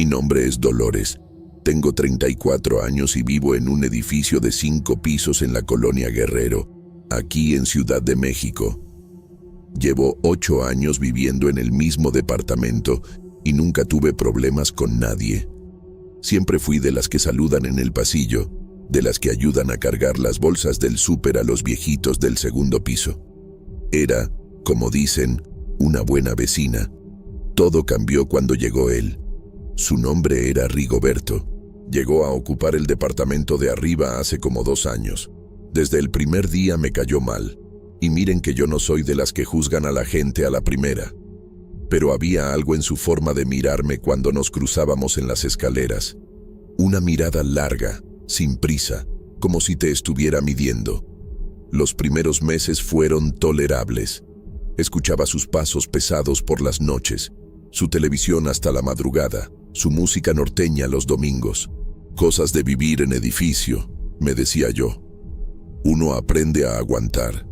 Mi nombre es Dolores. Tengo 34 años y vivo en un edificio de 5 pisos en la colonia Guerrero, aquí en Ciudad de México. Llevo 8 años viviendo en el mismo departamento y nunca tuve problemas con nadie. Siempre fui de las que saludan en el pasillo, de las que ayudan a cargar las bolsas del súper a los viejitos del segundo piso. Era, como dicen, una buena vecina. Todo cambió cuando llegó él. Su nombre era Rigoberto. Llegó a ocupar el departamento de arriba hace como 2 años. Desde el primer día me cayó mal. Y miren que yo no soy de las que juzgan a la gente a la primera. Pero había algo en su forma de mirarme cuando nos cruzábamos en las escaleras. Una mirada larga, sin prisa, como si te estuviera midiendo. Los primeros meses fueron tolerables. Escuchaba sus pasos pesados por las noches, su televisión hasta la madrugada, su música norteña los domingos. Cosas de vivir en edificio, me decía yo. Uno aprende a aguantar.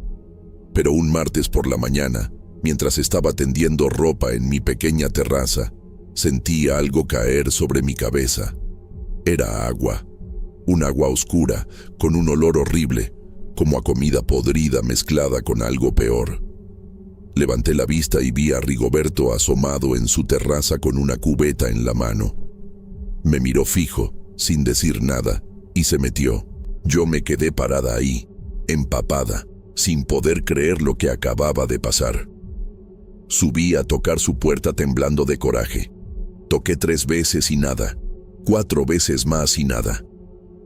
Pero un martes por la mañana, mientras estaba tendiendo ropa en mi pequeña terraza, sentí algo caer sobre mi cabeza. Era agua. Un agua oscura, con un olor horrible, como a comida podrida mezclada con algo peor. Levanté la vista y vi a Rigoberto asomado en su terraza con una cubeta en la mano. Me miró fijo, sin decir nada, y se metió. Yo me quedé parada ahí, empapada, sin poder creer lo que acababa de pasar. Subí a tocar su puerta temblando de coraje. Toqué 3 veces y nada, 4 veces más y nada.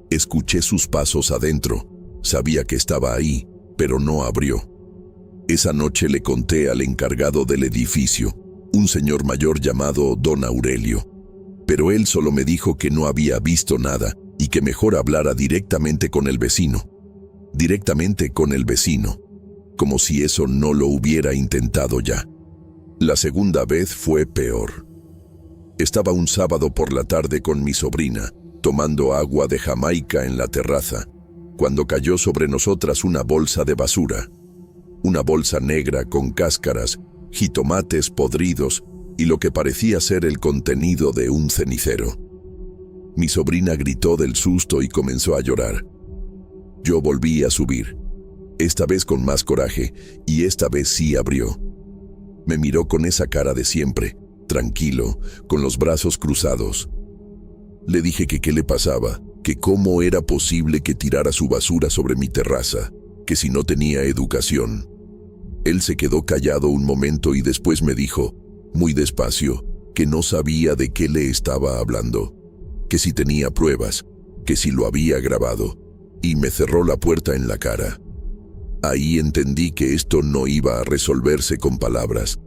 Escuché sus pasos adentro. Sabía que estaba ahí, pero no abrió. Esa noche le conté al encargado del edificio, un señor mayor llamado Don Aurelio. Pero él solo me dijo que no había visto nada y que mejor hablara directamente con el vecino. Directamente con el vecino, como si eso no lo hubiera intentado ya. La segunda vez fue peor. Estaba un sábado por la tarde con mi sobrina, tomando agua de Jamaica en la terraza, cuando cayó sobre nosotras una bolsa de basura. Una bolsa negra con cáscaras, jitomates podridos y lo que parecía ser el contenido de un cenicero. Mi sobrina gritó del susto y comenzó a llorar. Yo volví a subir, esta vez con más coraje, y esta vez sí abrió. Me miró con esa cara de siempre, tranquilo, con los brazos cruzados. Le dije que qué le pasaba, que cómo era posible que tirara su basura sobre mi terraza, que si no tenía educación. Él se quedó callado un momento y después me dijo, muy despacio, que no sabía de qué le estaba hablando, que si tenía pruebas, que si lo había grabado, y me cerró la puerta en la cara. Ahí entendí que esto no iba a resolverse con palabras.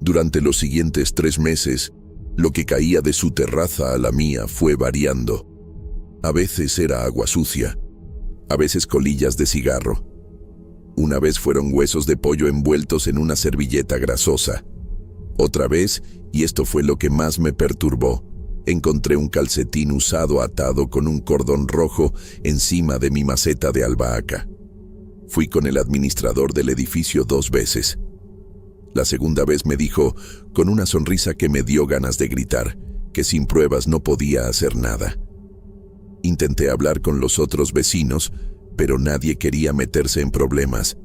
Durante los siguientes 3 meses, lo que caía de su terraza a la mía fue variando. A veces era agua sucia, a veces colillas de cigarro. Una vez fueron huesos de pollo envueltos en una servilleta grasosa. Otra vez, y esto fue lo que más me perturbó, encontré un calcetín usado atado con un cordón rojo encima de mi maceta de albahaca. Fui con el administrador del edificio 2 veces. La segunda vez me dijo, con una sonrisa que me dio ganas de gritar, que sin pruebas no podía hacer nada. Intenté hablar con los otros vecinos, pero nadie quería meterse en problemas.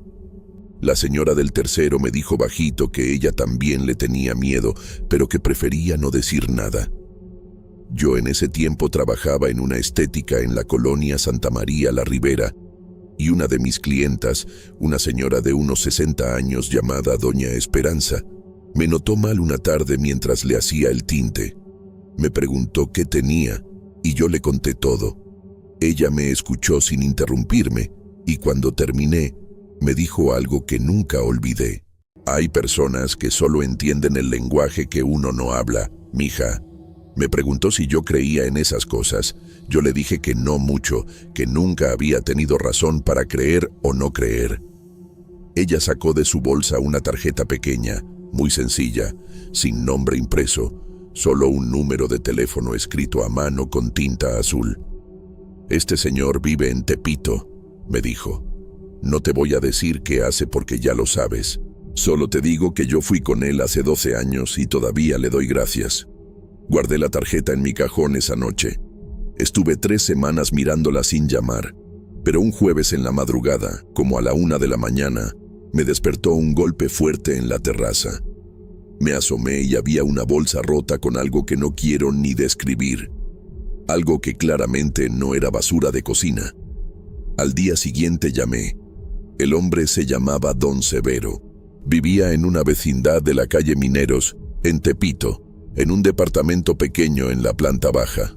La señora del tercero me dijo bajito que ella también le tenía miedo, pero que prefería no decir nada. Yo en ese tiempo trabajaba en una estética en la colonia Santa María la Ribera, y una de mis clientas, una señora de unos 60 años llamada Doña Esperanza, me notó mal una tarde mientras le hacía el tinte. Me preguntó qué tenía, y yo le conté todo. Ella me escuchó sin interrumpirme, y cuando terminé, me dijo algo que nunca olvidé. Hay personas que solo entienden el lenguaje que uno no habla, mija. Me preguntó si yo creía en esas cosas. Yo le dije que no mucho, que nunca había tenido razón para creer o no creer. Ella sacó de su bolsa una tarjeta pequeña, muy sencilla, sin nombre impreso, solo un número de teléfono escrito a mano con tinta azul. Este señor vive en Tepito, me dijo. No te voy a decir qué hace porque ya lo sabes. Solo te digo que yo fui con él hace 12 años y todavía le doy gracias. Guardé la tarjeta en mi cajón esa noche. Estuve 3 semanas mirándola sin llamar, pero un jueves en la madrugada, como a la 1 de la mañana, me despertó un golpe fuerte en la terraza. Me asomé y había una bolsa rota con algo que no quiero ni describir. Algo que claramente no era basura de cocina. Al día siguiente llamé. El hombre se llamaba Don Severo. Vivía en una vecindad de la calle Mineros, en Tepito, en un departamento pequeño en la planta baja.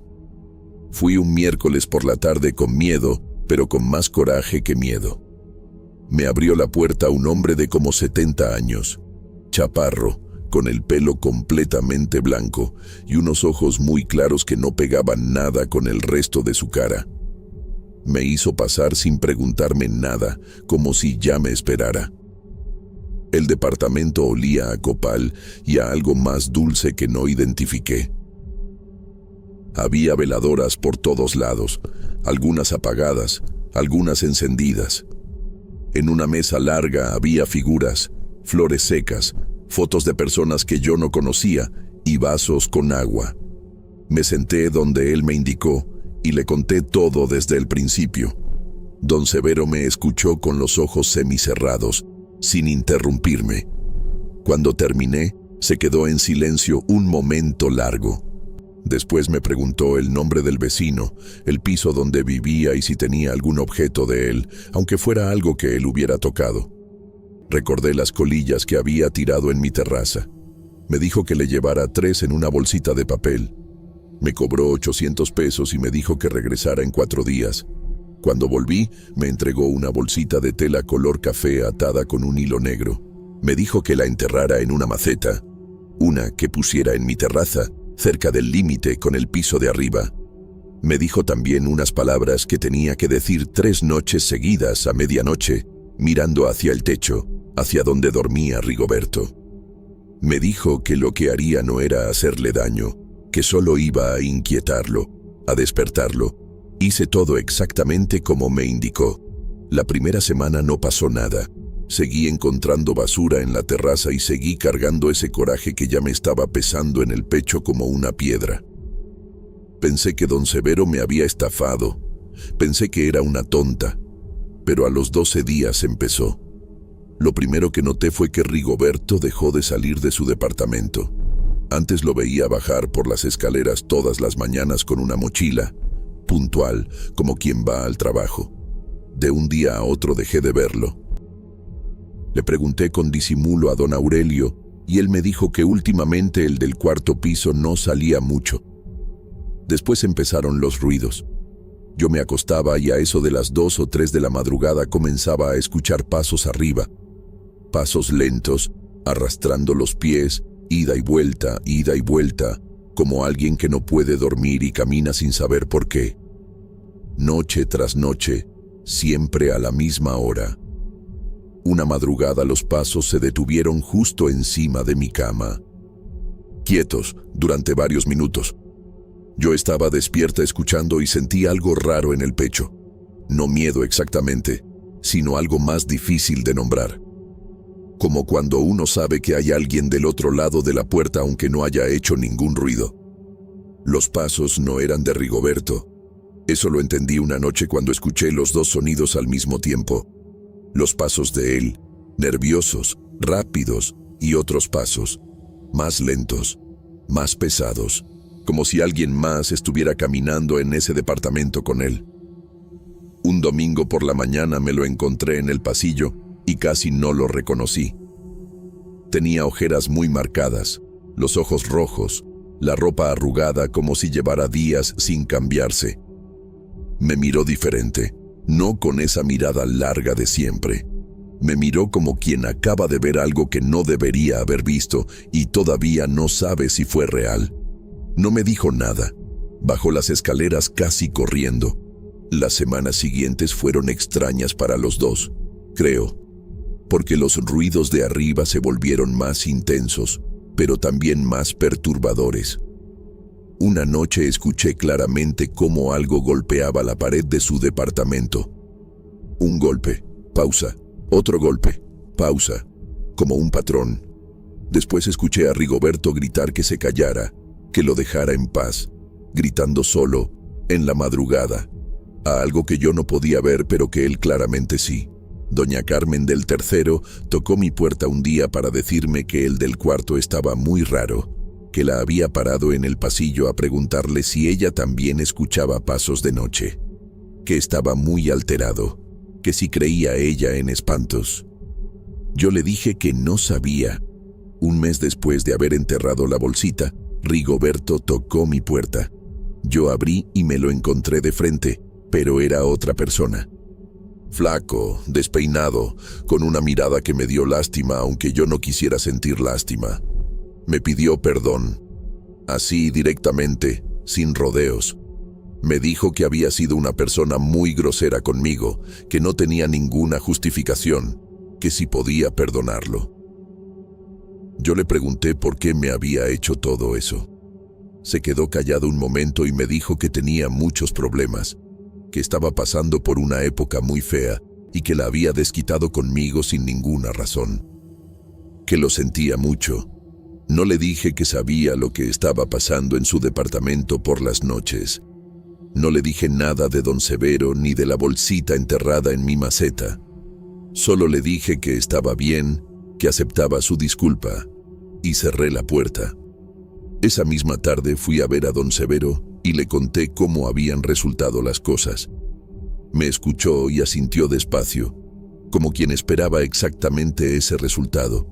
Fui un miércoles por la tarde con miedo, pero con más coraje que miedo. Me abrió la puerta un hombre de como 70 años, chaparro, con el pelo completamente blanco y unos ojos muy claros que no pegaban nada con el resto de su cara. Me hizo pasar sin preguntarme nada, como si ya me esperara. El departamento olía a copal y a algo más dulce que no identifiqué. Había veladoras por todos lados, algunas apagadas, algunas encendidas. En una mesa larga había figuras, flores secas, fotos de personas que yo no conocía y vasos con agua. Me senté donde él me indicó y le conté todo desde el principio. Don Severo me escuchó con los ojos semicerrados, sin interrumpirme. Cuando terminé, se quedó en silencio un momento largo. Después me preguntó el nombre del vecino, el piso donde vivía y si tenía algún objeto de él, aunque fuera algo que él hubiera tocado. Recordé las colillas que había tirado en mi terraza. Me dijo que le llevara 3 en una bolsita de papel. Me cobró 800 pesos y me dijo que regresara en 4 días. Cuando volví, me entregó una bolsita de tela color café atada con un hilo negro. Me dijo que la enterrara en una maceta, una que pusiera en mi terraza, cerca del límite con el piso de arriba. Me dijo también unas palabras que tenía que decir 3 noches seguidas a medianoche, mirando hacia el techo, hacia donde dormía Rigoberto. Me dijo que lo que haría no era hacerle daño, que solo iba a inquietarlo, a despertarlo. Hice todo exactamente como me indicó. La primera semana no pasó nada. Seguí encontrando basura en la terraza y seguí cargando ese coraje que ya me estaba pesando en el pecho como una piedra. Pensé que don Severo me había estafado. Pensé que era una tonta. Pero a los 12 días empezó. Lo primero que noté fue que Rigoberto dejó de salir de su departamento. Antes lo veía bajar por las escaleras todas las mañanas con una mochila, puntual, como quien va al trabajo. De un día a otro dejé de verlo. Le pregunté con disimulo a don Aurelio y él me dijo que últimamente el del 4º piso no salía mucho. Después empezaron los ruidos. Yo me acostaba y a eso de las 2 o 3 de la madrugada comenzaba a escuchar pasos arriba. Pasos lentos, arrastrando los pies, ida y vuelta, como alguien que no puede dormir y camina sin saber por qué. Noche tras noche, siempre a la misma hora. Una madrugada los pasos se detuvieron justo encima de mi cama. Quietos, durante varios minutos. Yo estaba despierta escuchando y sentí algo raro en el pecho. No miedo exactamente, sino algo más difícil de nombrar. Como cuando uno sabe que hay alguien del otro lado de la puerta aunque no haya hecho ningún ruido. Los pasos no eran de Rigoberto. Eso lo entendí una noche cuando escuché los 2 sonidos al mismo tiempo. Los pasos de él, nerviosos, rápidos, y otros pasos, más lentos, más pesados, como si alguien más estuviera caminando en ese departamento con él. Un domingo por la mañana me lo encontré en el pasillo y casi no lo reconocí. Tenía ojeras muy marcadas, los ojos rojos, la ropa arrugada como si llevara días sin cambiarse. Me miró diferente, no con esa mirada larga de siempre. Me miró como quien acaba de ver algo que no debería haber visto y todavía no sabe si fue real. No me dijo nada. Bajó las escaleras casi corriendo. Las semanas siguientes fueron extrañas para los dos, creo, porque los ruidos de arriba se volvieron más intensos, pero también más perturbadores. Una noche escuché claramente cómo algo golpeaba la pared de su departamento. Un golpe, pausa, otro golpe, pausa, como un patrón. Después escuché a Rigoberto gritar que se callara, que lo dejara en paz, gritando solo, en la madrugada, a algo que yo no podía ver pero que él claramente sí. Doña Carmen del tercero tocó mi puerta un día para decirme que el del cuarto estaba muy raro, que la había parado en el pasillo a preguntarle si ella también escuchaba pasos de noche, que estaba muy alterado, que si creía ella en espantos. Yo le dije que no sabía. Un mes después de haber enterrado la bolsita, Rigoberto tocó mi puerta. Yo abrí y me lo encontré de frente, pero era otra persona. Flaco, despeinado, con una mirada que me dio lástima aunque yo no quisiera sentir lástima. Me pidió perdón, así directamente, sin rodeos. Me dijo que había sido una persona muy grosera conmigo, que no tenía ninguna justificación, que si podía perdonarlo. Yo le pregunté por qué me había hecho todo eso. Se quedó callado un momento y me dijo que tenía muchos problemas, que estaba pasando por una época muy fea y que la había desquitado conmigo sin ninguna razón. Que lo sentía mucho. No le dije que sabía lo que estaba pasando en su departamento por las noches. No le dije nada de don Severo ni de la bolsita enterrada en mi maceta. Solo le dije que estaba bien, que aceptaba su disculpa, y cerré la puerta. Esa misma tarde fui a ver a don Severo y le conté cómo habían resultado las cosas. Me escuchó y asintió despacio, como quien esperaba exactamente ese resultado.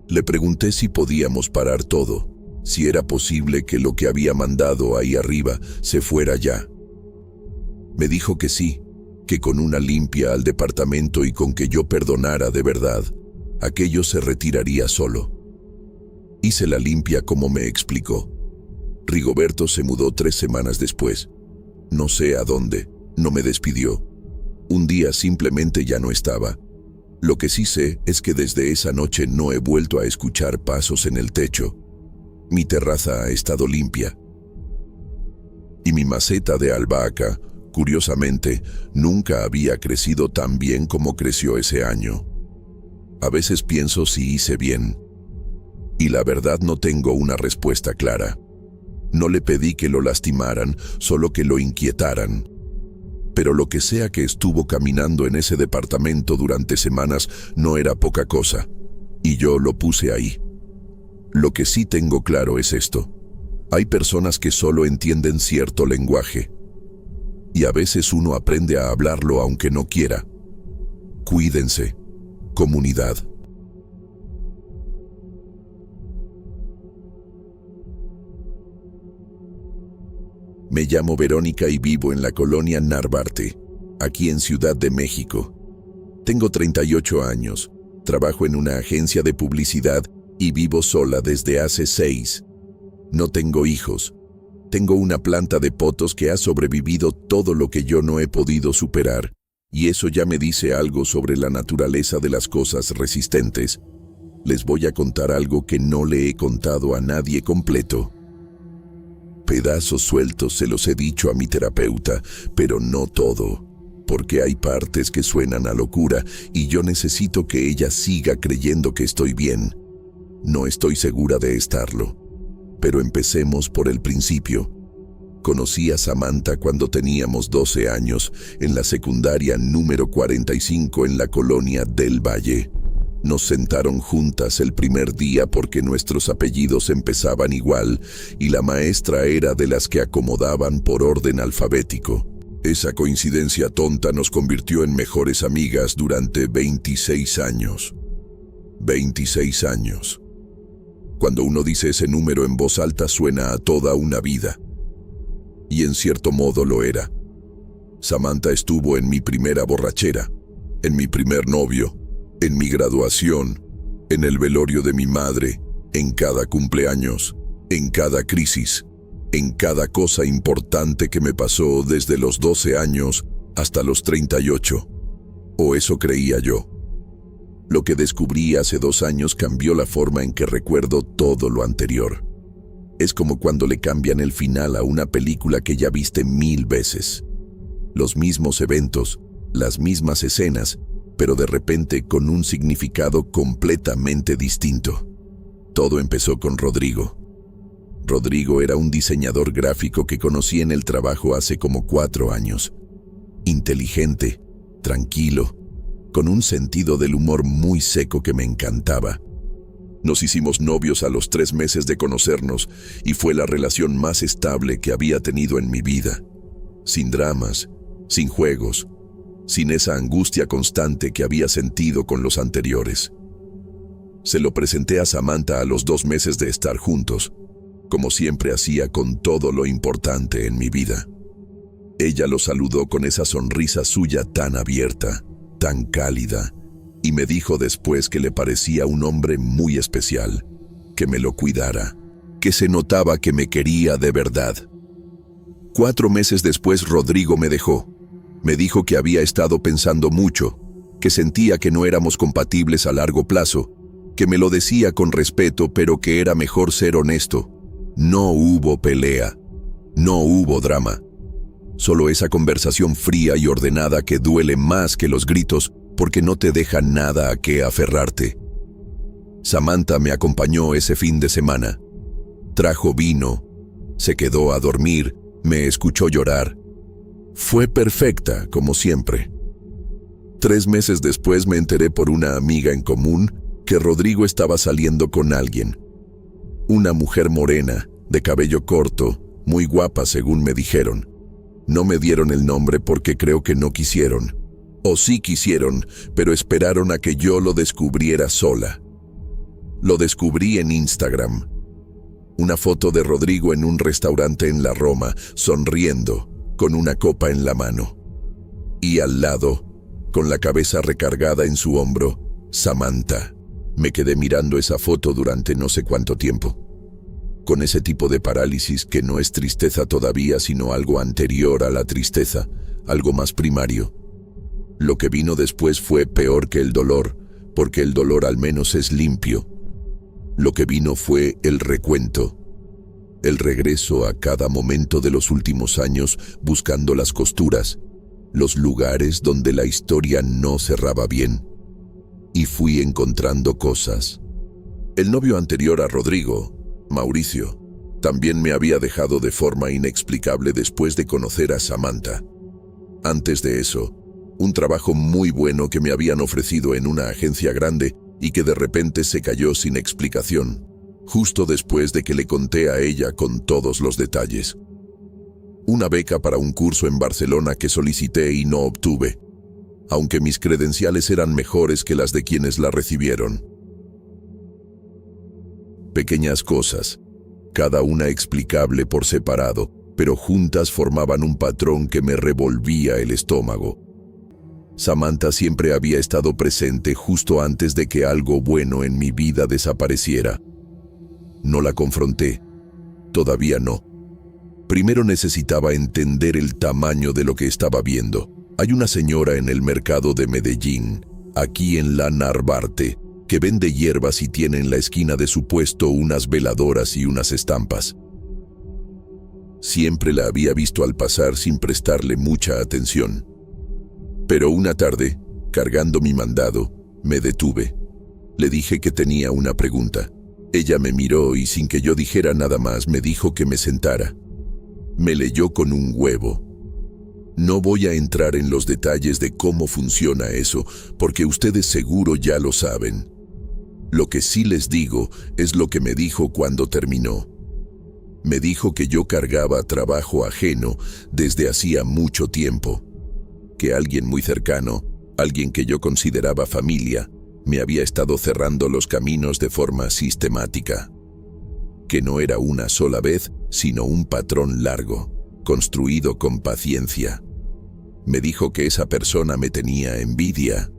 Le pregunté si podíamos parar todo, si era posible que lo que había mandado ahí arriba se fuera ya. Me dijo que sí, que con una limpia al departamento y con que yo perdonara de verdad, aquello se retiraría solo. Hice la limpia como me explicó. Rigoberto se mudó 3 semanas después. No sé a dónde, no me despidió. Un día simplemente ya no estaba. Lo que sí sé es que desde esa noche no he vuelto a escuchar pasos en el techo. Mi terraza ha estado limpia. Y mi maceta de albahaca, curiosamente, nunca había crecido tan bien como creció ese año. A veces pienso si hice bien. Y la verdad no tengo una respuesta clara. No le pedí que lo lastimaran, solo que lo inquietaran. Pero lo que sea que estuvo caminando en ese departamento durante semanas no era poca cosa, y yo lo puse ahí. Lo que sí tengo claro es esto. Hay personas que solo entienden cierto lenguaje, y a veces uno aprende a hablarlo aunque no quiera. Cuídense, comunidad. Me llamo Verónica y vivo en la colonia Narvarte, aquí en Ciudad de México. Tengo 38 años, trabajo en una agencia de publicidad y vivo sola desde hace 6. No tengo hijos. Tengo una planta de potos que ha sobrevivido todo lo que yo no he podido superar, y eso ya me dice algo sobre la naturaleza de las cosas resistentes. Les voy a contar algo que no le he contado a nadie completo. Pedazos sueltos se los he dicho a mi terapeuta, pero no todo, porque hay partes que suenan a locura y yo necesito que ella siga creyendo que estoy bien. No estoy segura de estarlo, pero empecemos por el principio. Conocí a Samantha cuando teníamos 12 años, en la secundaria número 45 en la colonia del Valle. Nos sentaron juntas el primer día porque nuestros apellidos empezaban igual y la maestra era de las que acomodaban por orden alfabético. Esa coincidencia tonta nos convirtió en mejores amigas durante 26 años. 26 años. Cuando uno dice ese número en voz alta suena a toda una vida. Y en cierto modo lo era. Samantha estuvo en mi primera borrachera, en mi primer novio, en mi graduación, en el velorio de mi madre, en cada cumpleaños, en cada crisis, en cada cosa importante que me pasó desde los 12 años hasta los 38. O eso creía yo. Lo que descubrí hace 2 años cambió la forma en que recuerdo todo lo anterior. Es como cuando le cambian el final a una película que ya viste 1000 veces. Los mismos eventos, las mismas escenas, pero de repente con un significado completamente distinto. Todo empezó con Rodrigo. Rodrigo era un diseñador gráfico que conocí en el trabajo hace como 4 años. Inteligente, tranquilo, con un sentido del humor muy seco que me encantaba. Nos hicimos novios a los 3 meses de conocernos y fue la relación más estable que había tenido en mi vida. Sin dramas, sin juegos, sin esa angustia constante que había sentido con los anteriores. Se lo presenté a Samantha a los 2 meses de estar juntos, como siempre hacía con todo lo importante en mi vida. Ella lo saludó con esa sonrisa suya tan abierta, tan cálida, y me dijo después que le parecía un hombre muy especial, que me lo cuidara, que se notaba que me quería de verdad. 4 meses después Rodrigo me dejó. Me dijo que había estado pensando mucho, que sentía que no éramos compatibles a largo plazo, que me lo decía con respeto, pero que era mejor ser honesto. No hubo pelea, no hubo drama. Solo esa conversación fría y ordenada que duele más que los gritos porque no te deja nada a qué aferrarte. Samantha me acompañó ese fin de semana. Trajo vino, se quedó a dormir, me escuchó llorar. Fue perfecta, como siempre. 3 meses después me enteré por una amiga en común que Rodrigo estaba saliendo con alguien. Una mujer morena, de cabello corto, muy guapa según me dijeron. No me dieron el nombre porque creo que no quisieron. O sí quisieron, pero esperaron a que yo lo descubriera sola. Lo descubrí en Instagram. Una foto de Rodrigo en un restaurante en la Roma, sonriendo, con una copa en la mano. Y al lado, con la cabeza recargada en su hombro, Samantha. Me quedé mirando esa foto durante no sé cuánto tiempo. Con ese tipo de parálisis que no es tristeza todavía, sino algo anterior a la tristeza, algo más primario. Lo que vino después fue peor que el dolor, porque el dolor al menos es limpio. Lo que vino fue el recuento, el regreso a cada momento de los últimos años buscando las costuras, los lugares donde la historia no cerraba bien. Y fui encontrando cosas. El novio anterior a Rodrigo, Mauricio, también me había dejado de forma inexplicable después de conocer a Samantha. Antes de eso, un trabajo muy bueno que me habían ofrecido en una agencia grande y que de repente se cayó sin explicación, justo después de que le conté a ella con todos los detalles. Una beca para un curso en Barcelona que solicité y no obtuve, aunque mis credenciales eran mejores que las de quienes la recibieron. Pequeñas cosas, cada una explicable por separado, pero juntas formaban un patrón que me revolvía el estómago. Samantha siempre había estado presente justo antes de que algo bueno en mi vida desapareciera. No la confronté, todavía no. Primero necesitaba entender el tamaño de lo que estaba viendo. Hay una señora en el mercado de Medellín, aquí en la Narvarte, que vende hierbas y tiene en la esquina de su puesto unas veladoras y unas estampas. Siempre la había visto al pasar sin prestarle mucha atención. Pero una tarde, cargando mi mandado, me detuve. Le dije que tenía una pregunta. Ella me miró y sin que yo dijera nada más me dijo que me sentara. Me leyó con un huevo. No voy a entrar en los detalles de cómo funciona eso, porque ustedes seguro ya lo saben. Lo que sí les digo es lo que me dijo cuando terminó. Me dijo que yo cargaba trabajo ajeno desde hacía mucho tiempo, que alguien muy cercano, alguien que yo consideraba familia, me había estado cerrando los caminos de forma sistemática. Que no era una sola vez, sino un patrón largo, construido con paciencia. Me dijo que esa persona me tenía envidia,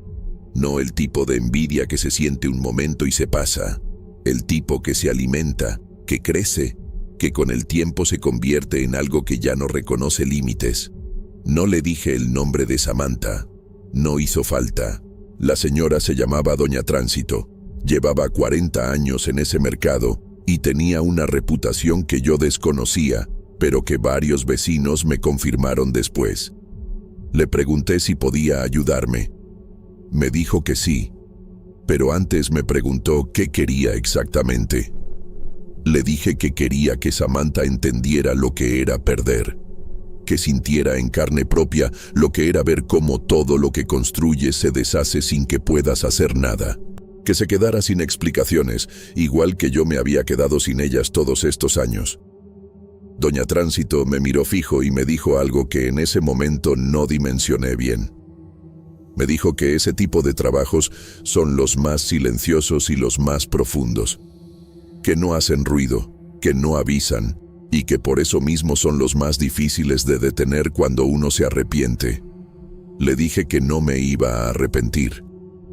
no el tipo de envidia que se siente un momento y se pasa, el tipo que se alimenta, que crece, que con el tiempo se convierte en algo que ya no reconoce límites. No le dije el nombre de Samantha, no hizo falta. La señora se llamaba Doña Tránsito, llevaba 40 años en ese mercado y tenía una reputación que yo desconocía, pero que varios vecinos me confirmaron después. Le pregunté si podía ayudarme. Me dijo que sí, pero antes me preguntó qué quería exactamente. Le dije que quería que Samantha entendiera lo que era perder, que sintiera en carne propia lo que era ver cómo todo lo que construyes se deshace sin que puedas hacer nada, que se quedara sin explicaciones, igual que yo me había quedado sin ellas todos estos años. Doña Tránsito me miró fijo y me dijo algo que en ese momento no dimensioné bien. Me dijo que ese tipo de trabajos son los más silenciosos y los más profundos, que no hacen ruido, que no avisan, y que por eso mismo son los más difíciles de detener cuando uno se arrepiente. Le dije que no me iba a arrepentir.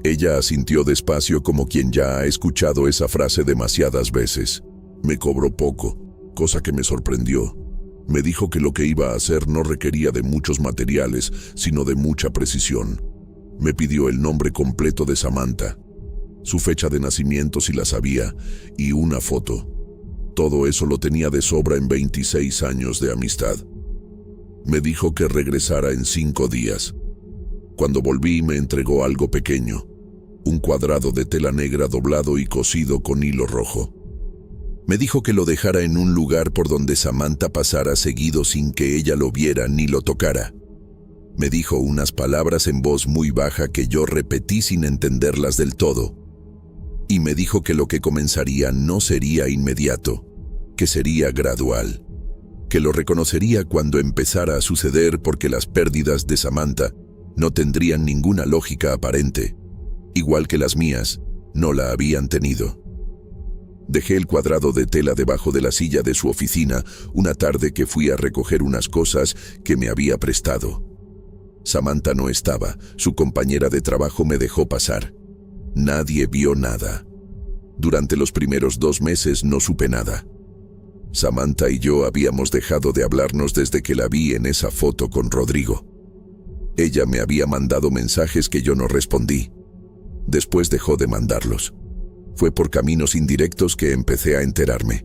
Ella asintió despacio como quien ya ha escuchado esa frase demasiadas veces. Me cobró poco, cosa que me sorprendió. Me dijo que lo que iba a hacer no requería de muchos materiales, sino de mucha precisión. Me pidió el nombre completo de Samantha, su fecha de nacimiento si la sabía, y una foto. Todo eso lo tenía de sobra en 26 años de amistad. Me dijo que regresara en 5 días. Cuando volví me entregó algo pequeño, un cuadrado de tela negra doblado y cosido con hilo rojo. Me dijo que lo dejara en un lugar por donde Samantha pasara seguido sin que ella lo viera ni lo tocara. Me dijo unas palabras en voz muy baja que yo repetí sin entenderlas del todo. Y me dijo que lo que comenzaría no sería inmediato, que sería gradual, que lo reconocería cuando empezara a suceder porque las pérdidas de Samantha no tendrían ninguna lógica aparente, igual que las mías no la habían tenido. Dejé el cuadrado de tela debajo de la silla de su oficina una tarde que fui a recoger unas cosas que me había prestado. Samantha no estaba, su compañera de trabajo me dejó pasar. Nadie vio nada. Durante los primeros 2 meses no supe nada. Samantha y yo habíamos dejado de hablarnos desde que la vi en esa foto con Rodrigo. Ella me había mandado mensajes que yo no respondí. Después dejó de mandarlos. Fue por caminos indirectos que empecé a enterarme.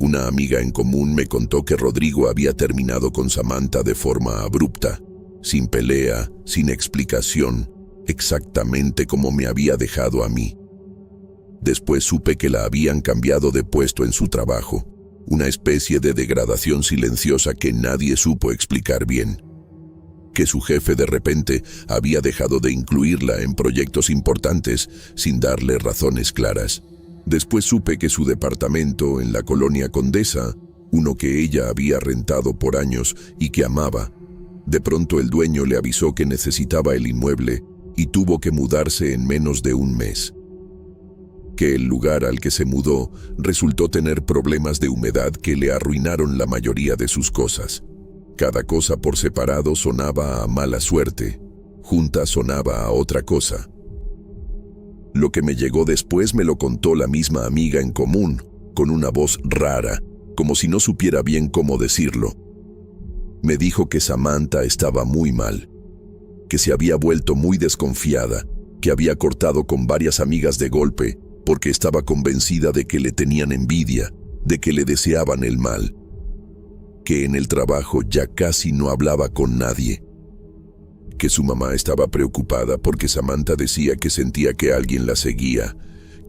Una amiga en común me contó que Rodrigo había terminado con Samantha de forma abrupta, sin pelea, sin explicación, exactamente como me había dejado a mí. Después supe que la habían cambiado de puesto en su trabajo, una especie de degradación silenciosa que nadie supo explicar bien. Que su jefe de repente había dejado de incluirla en proyectos importantes sin darle razones claras. Después supe que su departamento en la colonia Condesa, uno que ella había rentado por años y que amaba, de pronto el dueño le avisó que necesitaba el inmueble y tuvo que mudarse en menos de un mes. Que el lugar al que se mudó resultó tener problemas de humedad que le arruinaron la mayoría de sus cosas. Cada cosa por separado sonaba a mala suerte, junta sonaba a otra cosa. Lo que me llegó después me lo contó la misma amiga en común, con una voz rara, como si no supiera bien cómo decirlo. Me dijo que Samantha estaba muy mal, que se había vuelto muy desconfiada, que había cortado con varias amigas de golpe, porque estaba convencida de que le tenían envidia, de que le deseaban el mal, que en el trabajo ya casi no hablaba con nadie, que su mamá estaba preocupada porque Samantha decía que sentía que alguien la seguía,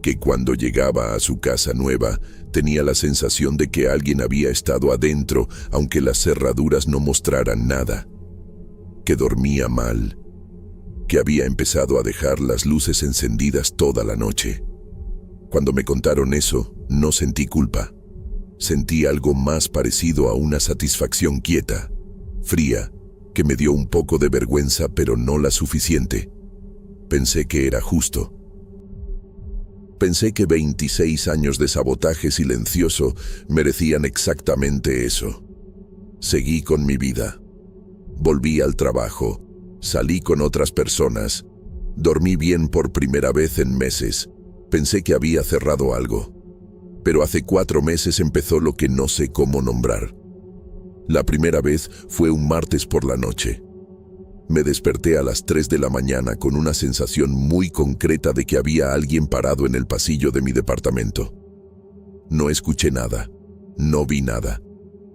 que cuando llegaba a su casa nueva tenía la sensación de que alguien había estado adentro, aunque las cerraduras no mostraran nada, que dormía mal, que había empezado a dejar las luces encendidas toda la noche. Cuando me contaron eso, no sentí culpa. Sentí algo más parecido a una satisfacción quieta, fría, que me dio un poco de vergüenza, pero no la suficiente. Pensé que era justo. Pensé que 26 años de sabotaje silencioso merecían exactamente eso. Seguí con mi vida. Volví al trabajo, salí con otras personas, dormí bien por primera vez en meses. Pensé que había cerrado algo. Pero hace 4 meses empezó lo que no sé cómo nombrar. La primera vez fue un martes por la noche. Me desperté a las 3 de la mañana con una sensación muy concreta de que había alguien parado en el pasillo de mi departamento. No escuché nada, no vi nada.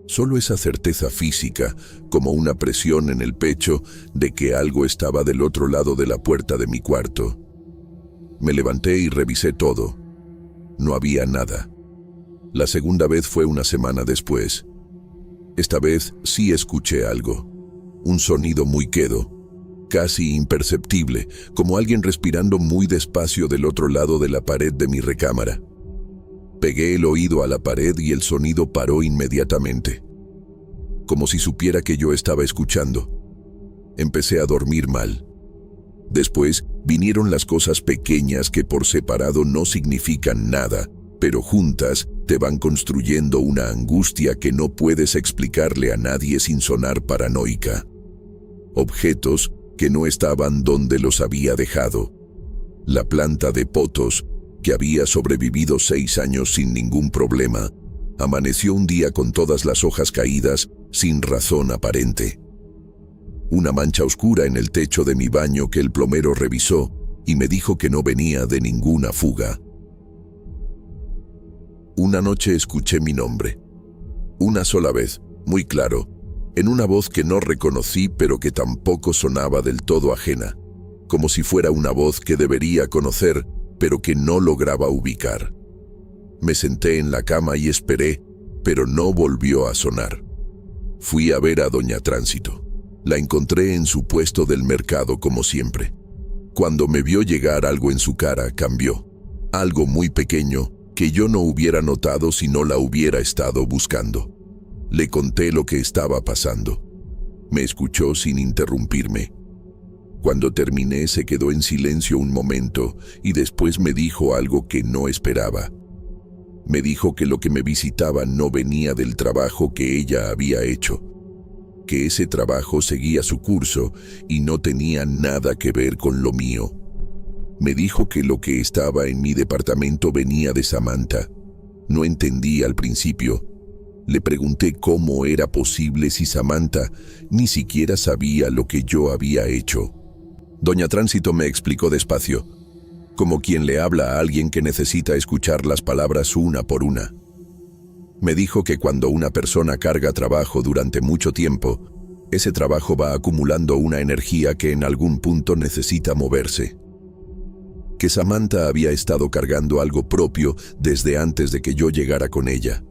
Solo esa certeza física, como una presión en el pecho de que algo estaba del otro lado de la puerta de mi cuarto. Me levanté y revisé todo. No había nada. La segunda vez fue una semana después. Esta vez sí escuché algo. Un sonido muy quedo, casi imperceptible, como alguien respirando muy despacio del otro lado de la pared de mi recámara. Pegué el oído a la pared y el sonido paró inmediatamente, como si supiera que yo estaba escuchando. Empecé a dormir mal. Después vinieron las cosas pequeñas que por separado no significan nada, pero juntas te van construyendo una angustia que no puedes explicarle a nadie sin sonar paranoica. Objetos que no estaban donde los había dejado. La planta de potos, que había sobrevivido 6 años sin ningún problema, amaneció un día con todas las hojas caídas, sin razón aparente. Una mancha oscura en el techo de mi baño que el plomero revisó y me dijo que no venía de ninguna fuga. Una noche escuché mi nombre. Una sola vez, muy claro, en una voz que no reconocí pero que tampoco sonaba del todo ajena, como si fuera una voz que debería conocer pero que no lograba ubicar. Me senté en la cama y esperé, pero no volvió a sonar. Fui a ver a Doña Tránsito. La encontré en su puesto del mercado como siempre. Cuando me vio llegar, algo en su cara cambió. Algo muy pequeño que yo no hubiera notado si no la hubiera estado buscando. Le conté lo que estaba pasando. Me escuchó sin interrumpirme. Cuando terminé se quedó en silencio un momento y después me dijo algo que no esperaba. Me dijo que lo que me visitaba no venía del trabajo que ella había hecho, que ese trabajo seguía su curso y no tenía nada que ver con lo mío. Me dijo que lo que estaba en mi departamento venía de Samantha. No entendí al principio. Le pregunté cómo era posible si Samantha ni siquiera sabía lo que yo había hecho. Doña Tránsito me explicó despacio, como quien le habla a alguien que necesita escuchar las palabras una por una. Me dijo que cuando una persona carga trabajo durante mucho tiempo, ese trabajo va acumulando una energía que en algún punto necesita moverse. Que Samantha había estado cargando algo propio desde antes de que yo llegara con ella.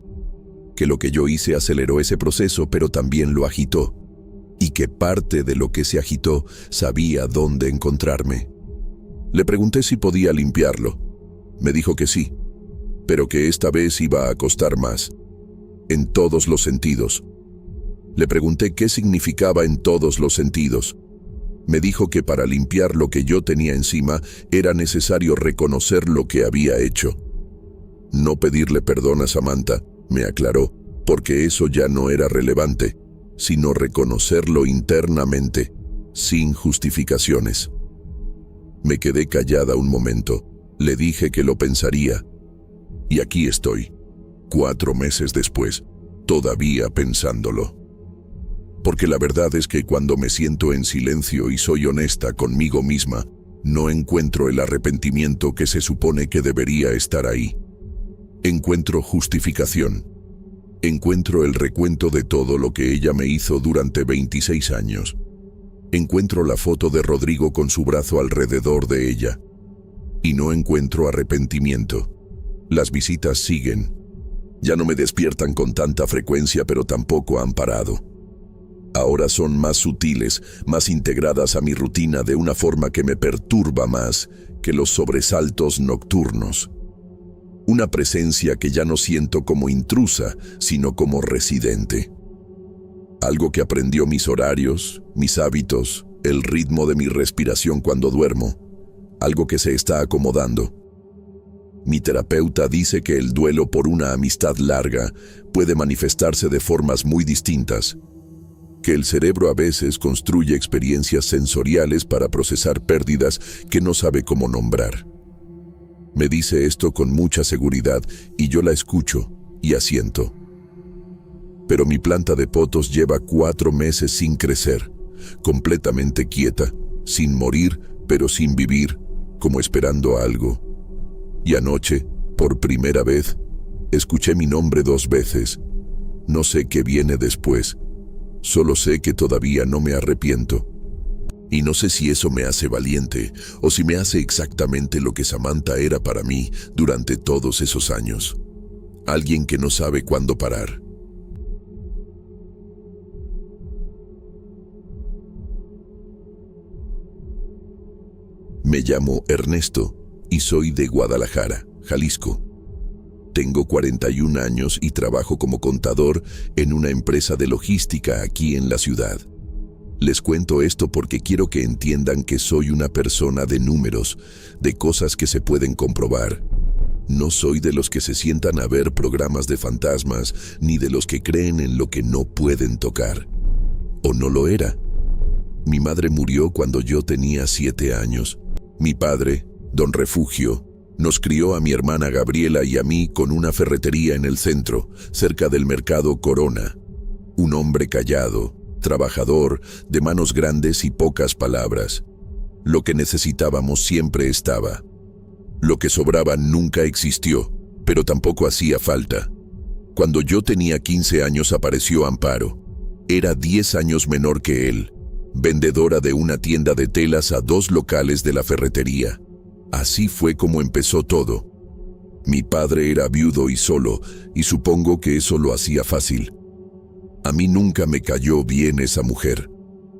Que lo que yo hice aceleró ese proceso, pero también lo agitó. Y que parte de lo que se agitó sabía dónde encontrarme. Le pregunté si podía limpiarlo. Me dijo que sí, pero que esta vez iba a costar más. En todos los sentidos. Le pregunté qué significaba en todos los sentidos. Me dijo que para limpiar lo que yo tenía encima era necesario reconocer lo que había hecho. No pedirle perdón a Samantha, me aclaró, porque eso ya no era relevante, sino reconocerlo internamente, sin justificaciones. Me quedé callada un momento. Le dije que lo pensaría. Y aquí estoy, 4 meses después, todavía pensándolo. Porque la verdad es que cuando me siento en silencio y soy honesta conmigo misma, no encuentro el arrepentimiento que se supone que debería estar ahí. Encuentro justificación. Encuentro el recuento de todo lo que ella me hizo durante 26 años. Encuentro la foto de Rodrigo con su brazo alrededor de ella. Y no encuentro arrepentimiento. Las visitas siguen. Ya no me despiertan con tanta frecuencia, pero tampoco han parado. Ahora son más sutiles, más integradas a mi rutina de una forma que me perturba más que los sobresaltos nocturnos. Una presencia que ya no siento como intrusa, sino como residente. Algo que aprendió mis horarios, mis hábitos, el ritmo de mi respiración cuando duermo. Algo que se está acomodando. Mi terapeuta dice que el duelo por una amistad larga puede manifestarse de formas muy distintas. Que el cerebro a veces construye experiencias sensoriales para procesar pérdidas que no sabe cómo nombrar. Me dice esto con mucha seguridad y yo la escucho y asiento. Pero mi planta de potos lleva 4 meses sin crecer, completamente quieta, sin morir, pero sin vivir, como esperando algo. Y anoche, por primera vez, escuché mi nombre 2 veces. No sé qué viene después. Solo sé que todavía no me arrepiento. Y no sé si eso me hace valiente o si me hace exactamente lo que Samantha era para mí durante todos esos años. alguien que no sabe cuándo parar. Me llamo Ernesto y soy de Guadalajara, Jalisco. Tengo 41 años y trabajo como contador en una empresa de logística aquí en la ciudad. Les cuento esto porque quiero que entiendan que soy una persona de números, de cosas que se pueden comprobar. No soy de los que se sientan a ver programas de fantasmas, ni de los que creen en lo que no pueden tocar. ¿O no lo era? Mi madre murió cuando yo tenía 7 años. Mi padre, don Refugio, nos crió a mi hermana Gabriela y a mí con una ferretería en el centro, cerca del mercado Corona. Un hombre callado, trabajador, de manos grandes y pocas palabras. Lo que necesitábamos siempre estaba. Lo que sobraba nunca existió, pero tampoco hacía falta. Cuando yo tenía 15 años apareció Amparo. Era 10 años menor que él, vendedora de una tienda de telas a 2 locales de la ferretería. Así fue como empezó todo. Mi padre era viudo y solo, y supongo que eso lo hacía fácil. A mí nunca me cayó bien esa mujer.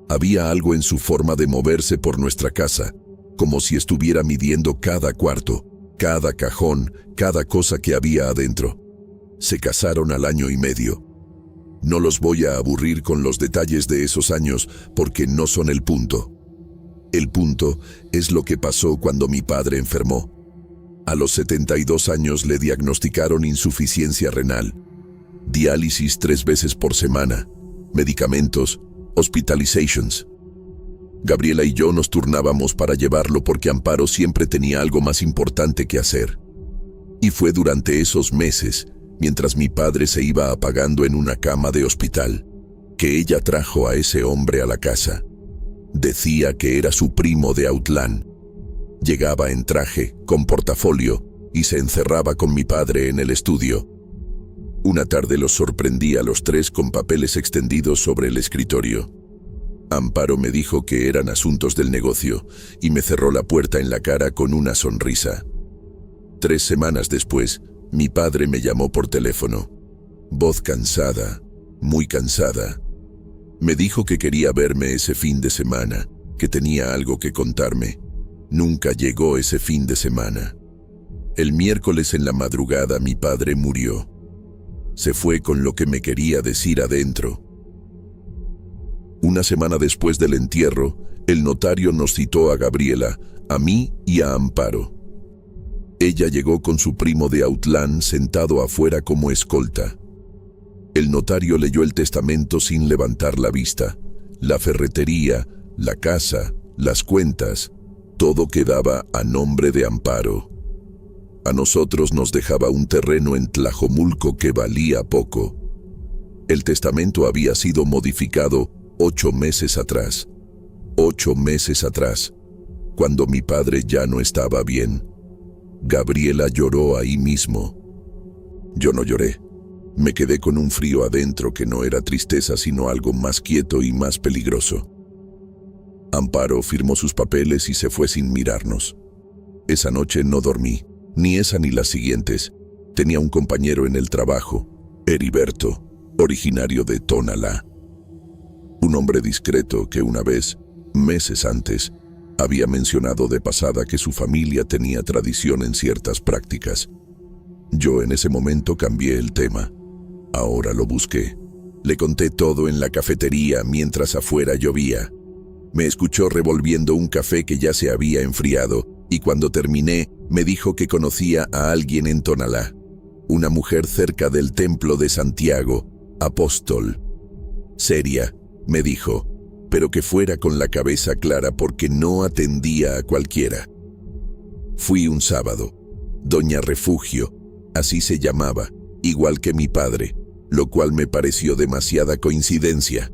Había algo en su forma de moverse por nuestra casa, como si estuviera midiendo cada cuarto, cada cajón, cada cosa que había adentro. Se casaron al año y medio. No los voy a aburrir con los detalles de esos años porque no son el punto. El punto es lo que pasó cuando mi padre enfermó. A los 72 años le diagnosticaron insuficiencia renal, diálisis 3 veces por semana, medicamentos, hospitalizations. Gabriela y yo nos turnábamos para llevarlo porque Amparo siempre tenía algo más importante que hacer. Y fue durante esos meses, mientras mi padre se iba apagando en una cama de hospital, que ella trajo a ese hombre a la casa. Decía que era su primo de Autlán. Llegaba en traje, con portafolio, y se encerraba con mi padre en el estudio. Una tarde los sorprendí a los 3 con papeles extendidos sobre el escritorio. Amparo me dijo que eran asuntos del negocio y me cerró la puerta en la cara con una sonrisa. 3 semanas después, mi padre me llamó por teléfono. Voz cansada, muy cansada. Me dijo que quería verme ese fin de semana, que tenía algo que contarme. Nunca llegó ese fin de semana. El miércoles en la madrugada mi padre murió. Se fue con lo que me quería decir adentro. Una semana después del entierro, el notario nos citó a Gabriela, a mí y a Amparo. Ella llegó con su primo de Autlán sentado afuera como escolta. El notario leyó el testamento sin levantar la vista. La ferretería, la casa, las cuentas, todo quedaba a nombre de Amparo. A nosotros nos dejaba un terreno en Tlajomulco que valía poco. El testamento había sido modificado 8 meses atrás. 8 meses atrás, cuando mi padre ya no estaba bien. Gabriela lloró ahí mismo. Yo no lloré. Me quedé con un frío adentro que no era tristeza sino algo más quieto y más peligroso. Amparo firmó sus papeles y se fue sin mirarnos. Esa noche no dormí, ni esa ni las siguientes. Tenía un compañero en el trabajo, Heriberto, originario de Tonalá. Un hombre discreto que una vez, meses antes, había mencionado de pasada que su familia tenía tradición en ciertas prácticas. Yo en ese momento cambié el tema. Ahora lo busqué. Le conté todo en la cafetería mientras afuera llovía. Me escuchó revolviendo un café que ya se había enfriado y cuando terminé me dijo que conocía a alguien en Tonalá. Una mujer cerca del templo de Santiago, Apóstol. Seria, me dijo, pero que fuera con la cabeza clara porque no atendía a cualquiera. Fui un sábado. Doña Refugio, así se llamaba, igual que mi padre, lo cual me pareció demasiada coincidencia.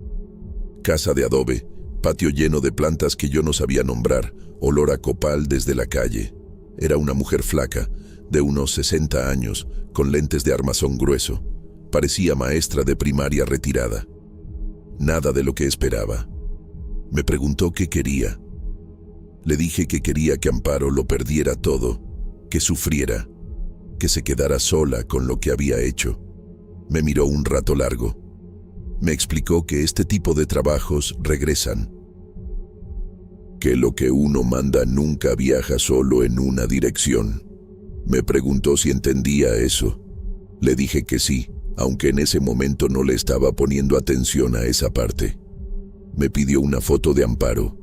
Casa de adobe, patio lleno de plantas que yo no sabía nombrar, olor a copal desde la calle. Era una mujer flaca, de unos 60 años, con lentes de armazón grueso. Parecía maestra de primaria retirada. Nada de lo que esperaba. Me preguntó qué quería. Le dije que quería que Amparo lo perdiera todo, que sufriera. que se quedara sola con lo que había hecho. Me miró un rato largo. Me explicó que este tipo de trabajos regresan, que lo que uno manda nunca viaja solo en una dirección. Me preguntó si entendía eso. Le dije que sí, aunque en ese momento no le estaba poniendo atención a esa parte. Me pidió una foto de Amparo,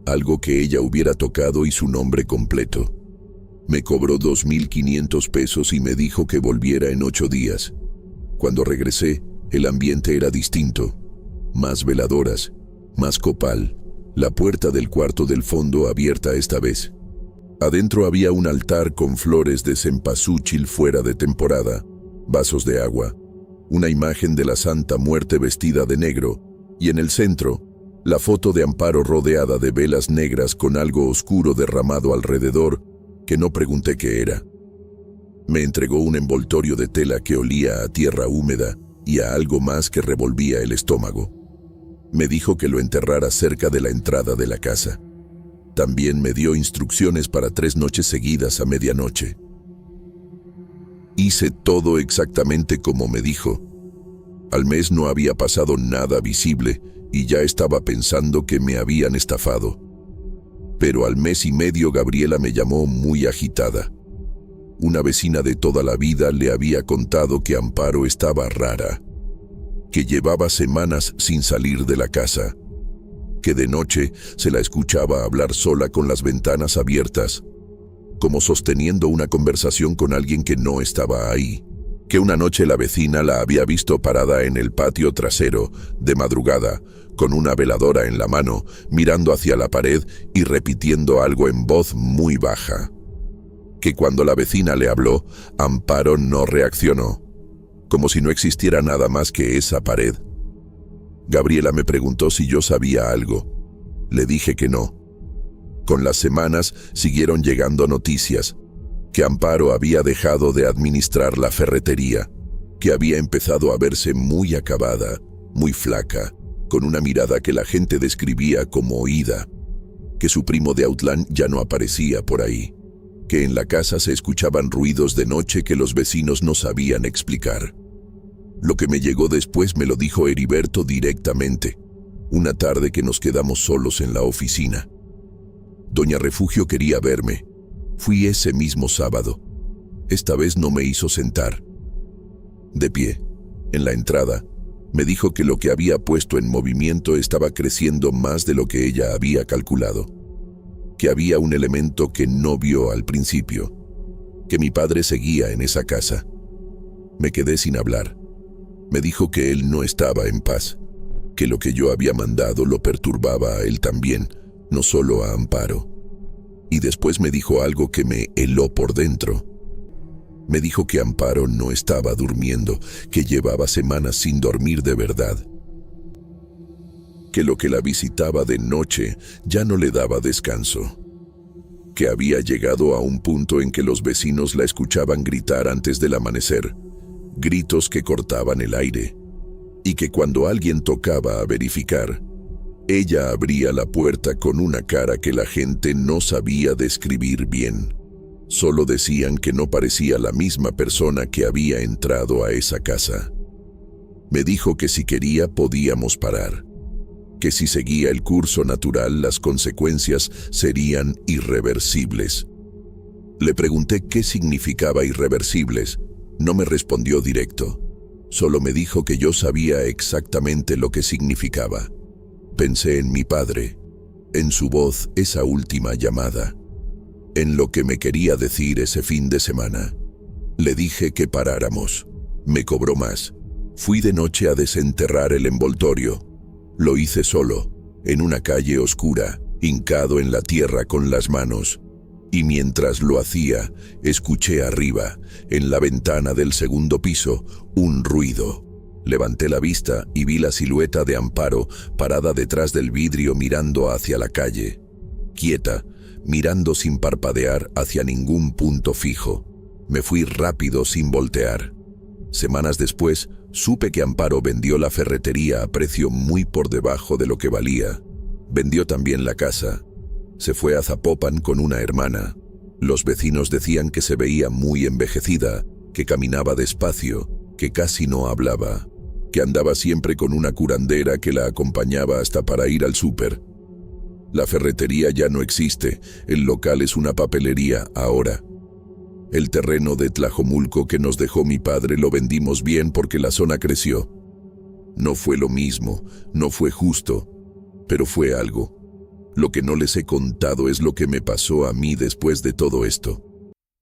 algo que ella hubiera tocado y su nombre completo. Me cobró 2.500 pesos y me dijo que volviera en 8 días. Cuando regresé, el ambiente era distinto. Más veladoras, más copal, la puerta del cuarto del fondo abierta esta vez. Adentro había un altar con flores de cempasúchil fuera de temporada, vasos de agua, una imagen de la Santa Muerte vestida de negro, y en el centro, la foto de Amparo rodeada de velas negras con algo oscuro derramado alrededor, que no pregunté qué era. Me entregó un envoltorio de tela que olía a tierra húmeda y a algo más que revolvía el estómago. Me dijo que lo enterrara cerca de la entrada de la casa. También me dio instrucciones para 3 noches seguidas a medianoche. Hice todo exactamente como me dijo. Al mes no había pasado nada visible y ya estaba pensando que me habían estafado. Pero al mes y medio Gabriela me llamó muy agitada. Una vecina de toda la vida le había contado que Amparo estaba rara, que llevaba semanas sin salir de la casa, que de noche se la escuchaba hablar sola con las ventanas abiertas, como sosteniendo una conversación con alguien que no estaba ahí, que una noche la vecina la había visto parada en el patio trasero, de madrugada, con una veladora en la mano, mirando hacia la pared y repitiendo algo en voz muy baja. Que cuando la vecina le habló, Amparo no reaccionó, como si no existiera nada más que esa pared. Gabriela me preguntó si yo sabía algo. Le dije que no. Con las semanas siguieron llegando noticias, que Amparo había dejado de administrar la ferretería, que había empezado a verse muy acabada, muy flaca, con una mirada que la gente describía como oída, que su primo de Autlán ya no aparecía por ahí, que en la casa se escuchaban ruidos de noche que los vecinos no sabían explicar. Lo que me llegó después me lo dijo Heriberto directamente, una tarde que nos quedamos solos en la oficina. Doña Refugio quería verme. Fui ese mismo sábado. Esta vez no me hizo sentar. De pie, en la entrada, me dijo que lo que había puesto en movimiento estaba creciendo más de lo que ella había calculado, que había un elemento que no vio al principio, que mi padre seguía en esa casa. Me quedé sin hablar. Me dijo que él no estaba en paz, que lo que yo había mandado lo perturbaba a él también, no solo a Amparo. Y después me dijo algo que me heló por dentro. Me dijo que Amparo no estaba durmiendo, que llevaba semanas sin dormir de verdad, que lo que la visitaba de noche ya no le daba descanso, que había llegado a un punto en que los vecinos la escuchaban gritar antes del amanecer, gritos que cortaban el aire, y que cuando alguien tocaba a verificar, ella abría la puerta con una cara que la gente no sabía describir bien. Solo decían que no parecía la misma persona que había entrado a esa casa. Me dijo que si quería podíamos parar, que si seguía el curso natural las consecuencias serían irreversibles. Le pregunté qué significaba irreversibles. No me respondió directo. Solo me dijo que yo sabía exactamente lo que significaba. Pensé en mi padre, en su voz esa última llamada, en lo que me quería decir ese fin de semana. Le dije que paráramos. Me cobró más. Fui de noche a desenterrar el envoltorio. Lo hice solo, en una calle oscura, hincado en la tierra con las manos. Y mientras lo hacía, escuché arriba, en la ventana del segundo piso, un ruido. Levanté la vista y vi la silueta de Amparo parada detrás del vidrio mirando hacia la calle, quieta, mirando sin parpadear hacia ningún punto fijo. Me fui rápido sin voltear. Semanas después, supe que Amparo vendió la ferretería a precio muy por debajo de lo que valía. Vendió también la casa. Se fue a Zapopan con una hermana. Los vecinos decían que se veía muy envejecida, que caminaba despacio, que casi no hablaba, que andaba siempre con una curandera que la acompañaba hasta para ir al súper. La ferretería ya no existe, el local es una papelería ahora. El terreno de Tlajomulco que nos dejó mi padre lo vendimos bien porque la zona creció. No fue lo mismo, no fue justo, pero fue algo. Lo que no les he contado es lo que me pasó a mí después de todo esto.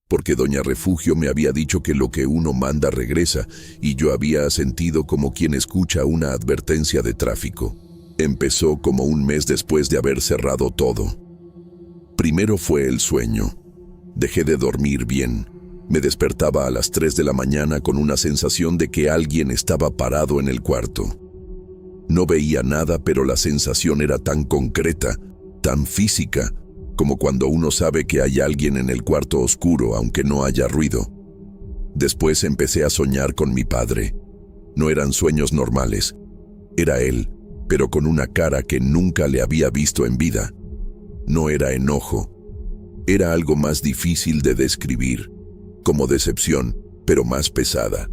Porque doña Refugio me había dicho que lo que uno manda regresa, y yo había sentido como quien escucha una advertencia de tráfico. Empezó como un mes después de haber cerrado todo. Primero fue el sueño. Dejé de dormir bien. Me despertaba a las 3 de la mañana con una sensación de que alguien estaba parado en el cuarto. No veía nada, pero la sensación era tan concreta, tan física, como cuando uno sabe que hay alguien en el cuarto oscuro aunque no haya ruido. Después empecé a soñar con mi padre. No eran sueños normales. Era él, pero con una cara que nunca le había visto en vida. No era enojo. Era algo más difícil de describir, como decepción, pero más pesada.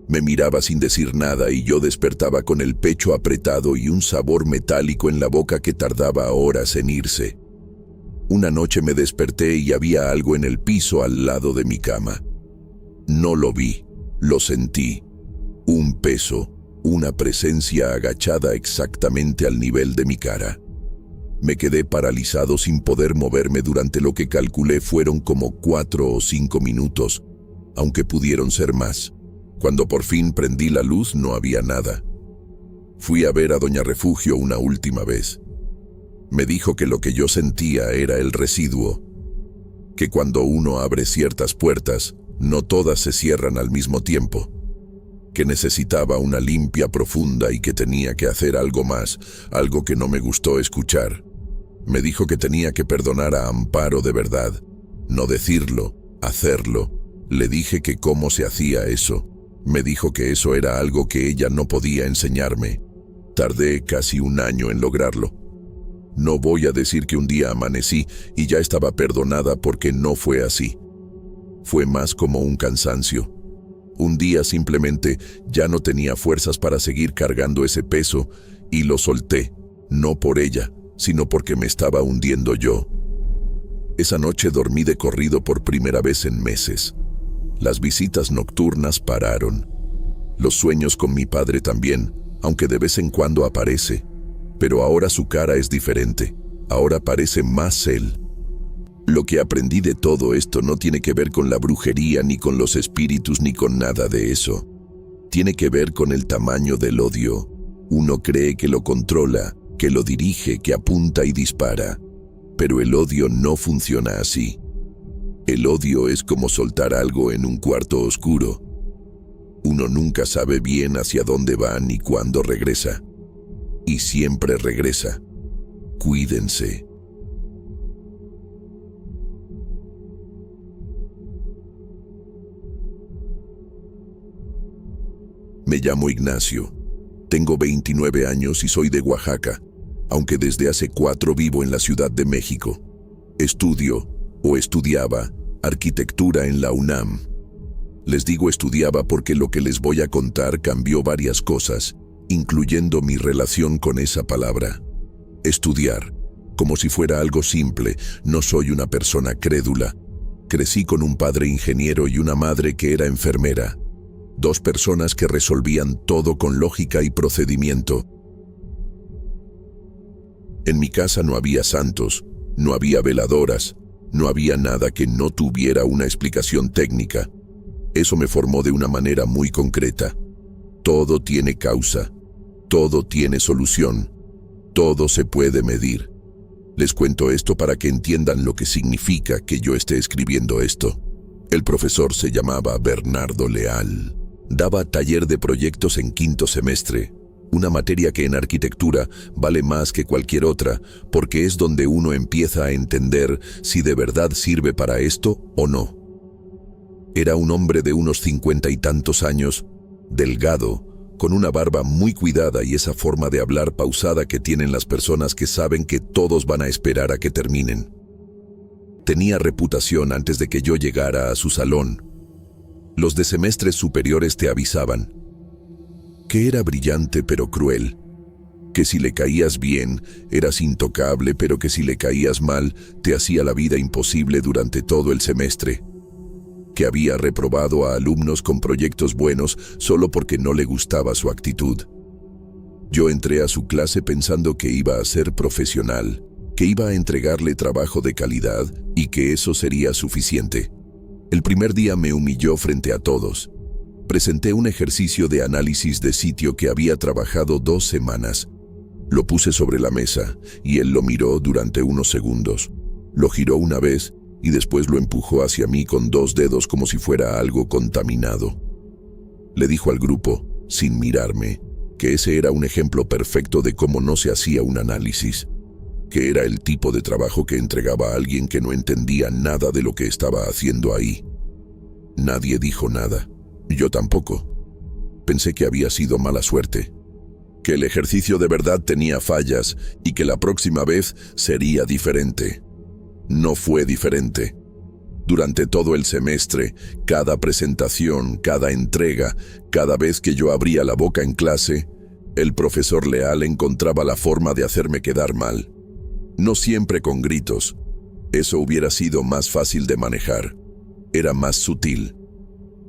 Me miraba sin decir nada y yo despertaba con el pecho apretado y un sabor metálico en la boca que tardaba horas en irse. Una noche me desperté y había algo en el piso al lado de mi cama. No lo vi, lo sentí. Un peso, una presencia agachada exactamente al nivel de mi cara. Me quedé paralizado sin poder moverme durante lo que calculé fueron como 4 o 5 minutos, aunque pudieron ser más. Cuando por fin prendí la luz no había nada. Fui a ver a doña Refugio una última vez. Me dijo que lo que yo sentía era el residuo, que cuando uno abre ciertas puertas, no todas se cierran al mismo tiempo, que necesitaba una limpia profunda y que tenía que hacer algo más, algo que no me gustó escuchar. Me dijo que tenía que perdonar a Amparo de verdad, no decirlo, hacerlo. Le dije que cómo se hacía eso. Me dijo que eso era algo que ella no podía enseñarme. Tardé casi un año en lograrlo. No voy a decir que un día amanecí y ya estaba perdonada porque no fue así. Fue más como un cansancio. Un día simplemente ya no tenía fuerzas para seguir cargando ese peso y lo solté, no por ella, sino porque me estaba hundiendo yo. Esa noche dormí de corrido por primera vez en meses. Las visitas nocturnas pararon. Los sueños con mi padre también, aunque de vez en cuando aparece. Pero ahora su cara es diferente. Ahora parece más él. Lo que aprendí de todo esto no tiene que ver con la brujería, ni con los espíritus, ni con nada de eso. Tiene que ver con el tamaño del odio. Uno cree que lo controla, que lo dirige, que apunta y dispara. Pero el odio no funciona así. El odio es como soltar algo en un cuarto oscuro. Uno nunca sabe bien hacia dónde va ni cuándo regresa. Y siempre regresa. Cuídense. Me llamo Ignacio. Tengo 29 años y soy de Oaxaca, aunque desde hace 4 vivo en la Ciudad de México. Estudio, o estudiaba, arquitectura en la UNAM. Les digo estudiaba porque lo que les voy a contar cambió varias cosas, incluyendo mi relación con esa palabra. Estudiar, como si fuera algo simple, no soy una persona crédula. Crecí con un padre ingeniero y una madre que era enfermera. 2 personas que resolvían todo con lógica y procedimiento. En mi casa no había santos, no había veladoras, no había nada que no tuviera una explicación técnica. Eso me formó de una manera muy concreta. Todo tiene causa, todo tiene solución, todo se puede medir. Les cuento esto para que entiendan lo que significa que yo esté escribiendo esto. El profesor se llamaba Bernardo Leal. Daba taller de proyectos en 5º semestre, una materia que en arquitectura vale más que cualquier otra, porque es donde uno empieza a entender si de verdad sirve para esto o no. Era un hombre de unos 50 y tantos años, delgado, con una barba muy cuidada y esa forma de hablar pausada que tienen las personas que saben que todos van a esperar a que terminen. Tenía reputación antes de que yo llegara a su salón. Los de semestres superiores te avisaban. Que era brillante pero cruel. Que si le caías bien, eras intocable, pero que si le caías mal, te hacía la vida imposible durante todo el semestre. Que había reprobado a alumnos con proyectos buenos solo porque no le gustaba su actitud. Yo entré a su clase pensando que iba a ser profesional, que iba a entregarle trabajo de calidad y que eso sería suficiente. El primer día me humilló frente a todos. Presenté un ejercicio de análisis de sitio que había trabajado 2 semanas. Lo puse sobre la mesa y él lo miró durante unos segundos. Lo giró una vez y después lo empujó hacia mí con 2 dedos como si fuera algo contaminado. Le dijo al grupo, sin mirarme, que ese era un ejemplo perfecto de cómo no se hacía un análisis, que era el tipo de trabajo que entregaba a alguien que no entendía nada de lo que estaba haciendo ahí. Nadie dijo nada, yo tampoco. Pensé que había sido mala suerte, que el ejercicio de verdad tenía fallas y que la próxima vez sería diferente. No fue diferente. Durante todo el semestre, cada presentación, cada entrega, cada vez que yo abría la boca en clase, el profesor Leal encontraba la forma de hacerme quedar mal. No siempre con gritos. Eso hubiera sido más fácil de manejar. Era más sutil.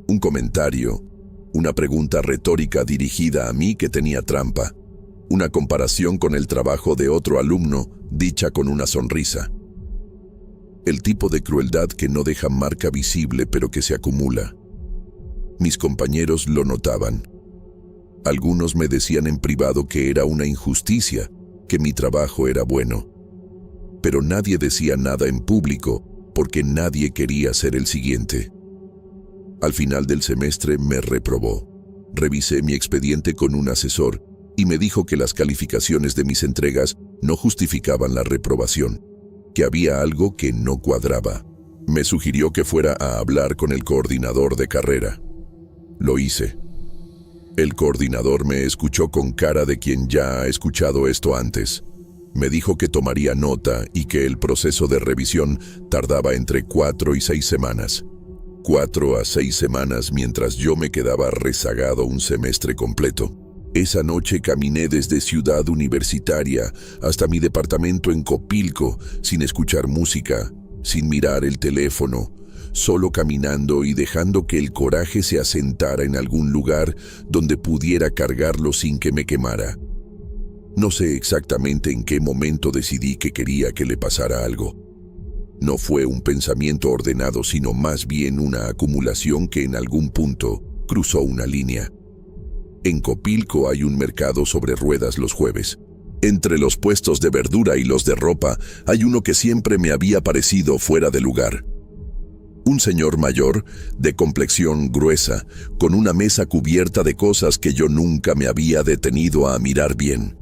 Un comentario, una pregunta retórica dirigida a mí que tenía trampa, una comparación con el trabajo de otro alumno dicha con una sonrisa. El tipo de crueldad que no deja marca visible pero que se acumula. Mis compañeros lo notaban. Algunos me decían en privado que era una injusticia, que mi trabajo era bueno. Pero nadie decía nada en público porque nadie quería ser el siguiente. Al final del semestre me reprobó. Revisé mi expediente con un asesor y me dijo que las calificaciones de mis entregas no justificaban la reprobación, que había algo que no cuadraba. Me sugirió que fuera a hablar con el coordinador de carrera. Lo hice. El coordinador me escuchó con cara de quien ya ha escuchado esto antes. Me dijo que tomaría nota y que el proceso de revisión tardaba entre 4 y 6 semanas. 4 a 6 semanas mientras yo me quedaba rezagado un semestre completo. Esa noche caminé desde Ciudad Universitaria hasta mi departamento en Copilco sin escuchar música, sin mirar el teléfono, solo caminando y dejando que el coraje se asentara en algún lugar donde pudiera cargarlo sin que me quemara. No sé exactamente en qué momento decidí que quería que le pasara algo. No fue un pensamiento ordenado, sino más bien una acumulación que en algún punto cruzó una línea. En Copilco hay un mercado sobre ruedas los jueves. Entre los puestos de verdura y los de ropa hay uno que siempre me había parecido fuera de lugar. Un señor mayor, de complexión gruesa, con una mesa cubierta de cosas que yo nunca me había detenido a mirar bien.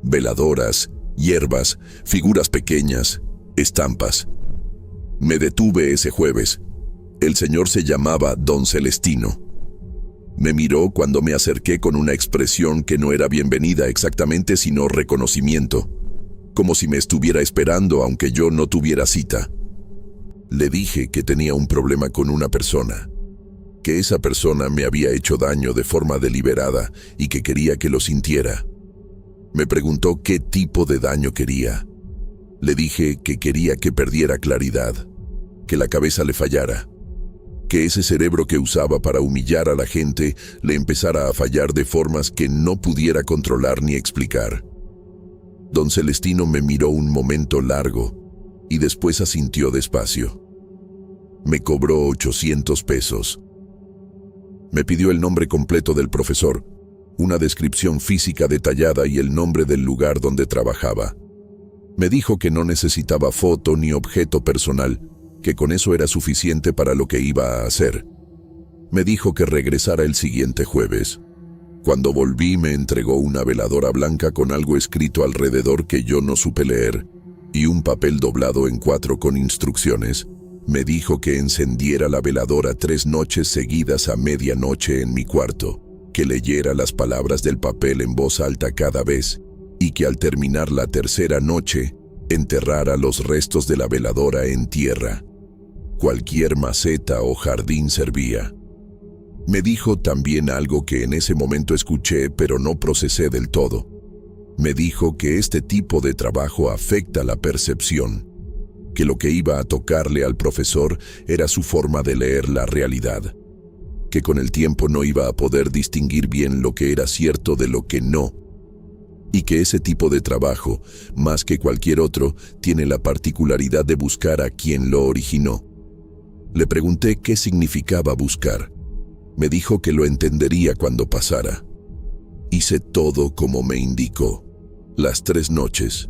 Veladoras, hierbas, figuras pequeñas, estampas. Me detuve ese jueves. El señor se llamaba Don Celestino. Me miró cuando me acerqué con una expresión que no era bienvenida exactamente, sino reconocimiento, como si me estuviera esperando aunque yo no tuviera cita. Le dije que tenía un problema con una persona, que esa persona me había hecho daño de forma deliberada y que quería que lo sintiera. Me preguntó qué tipo de daño quería. Le dije que quería que perdiera claridad, que la cabeza le fallara, que ese cerebro que usaba para humillar a la gente le empezara a fallar de formas que no pudiera controlar ni explicar. Don Celestino me miró un momento largo y después asintió despacio. Me cobró 800 pesos. Me pidió el nombre completo del profesor, una descripción física detallada y el nombre del lugar donde trabajaba. Me dijo que no necesitaba foto ni objeto personal, que con eso era suficiente para lo que iba a hacer. Me dijo que regresara el siguiente jueves. Cuando volví me entregó una veladora blanca con algo escrito alrededor que yo no supe leer y un papel doblado en 4 con instrucciones. Me dijo que encendiera la veladora 3 noches seguidas a medianoche en mi cuarto, que leyera las palabras del papel en voz alta cada vez y que al terminar la tercera noche enterrara los restos de la veladora en tierra. Cualquier maceta o jardín servía. Me dijo también algo que en ese momento escuché pero no procesé del todo. Me dijo que este tipo de trabajo afecta la percepción, que lo que iba a tocarle al profesor era su forma de leer la realidad, que con el tiempo no iba a poder distinguir bien lo que era cierto de lo que no, y que ese tipo de trabajo, más que cualquier otro, tiene la particularidad de buscar a quien lo originó. Le pregunté qué significaba buscar. Me dijo que lo entendería cuando pasara. Hice todo como me indicó. Las 3 noches,